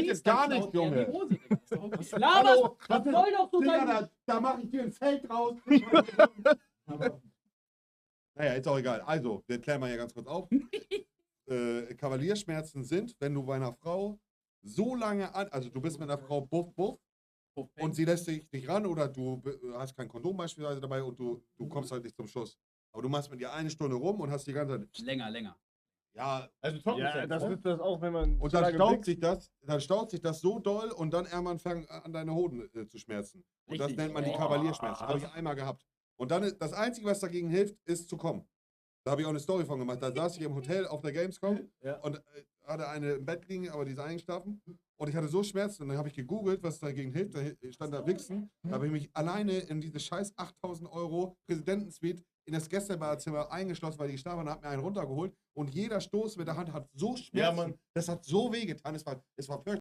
jetzt gar nicht, Junge. Was laberst? Was soll doch so Digga, sein? da mache ich dir ein Zelt raus. Naja, ist auch egal. Also, wir klären mal hier ganz kurz auf. Kavalierschmerzen sind, wenn du bei einer Frau so lange also du bist mit einer Frau buff und sie lässt dich nicht ran oder du hast kein Kondom beispielsweise dabei und du kommst halt nicht zum Schuss. Aber du machst mit ihr 1 Stunde rum und hast die ganze Zeit... Länger. Ja, Also Ja, das ist das auch, wenn man. und dann staut sich das so doll und dann irgendwann fangen an deine Hoden zu schmerzen. Und das Richtig. nennt man die Kavalierschmerzen. Habe ich einmal gehabt. Und dann das Einzige, was dagegen hilft, ist zu kommen. Da habe ich auch eine Story von gemacht. Da saß ich im Hotel auf der Gamescom und hatte eine im Bett liegen, aber die ist eingeschlafen. Und ich hatte so Schmerzen und dann habe ich gegoogelt, was dagegen hilft. Da stand da Wichsen. Da habe ich mich alleine in diese scheiß 8.000 € Präsidentensuite in das Gästebadzimmer eingeschlossen, weil die geschlafen haben und habe mir einen runtergeholt. Und jeder Stoß mit der Hand hat so Schmerzen. Ja, Mann. Das hat so wehgetan. Es war fürchterlich.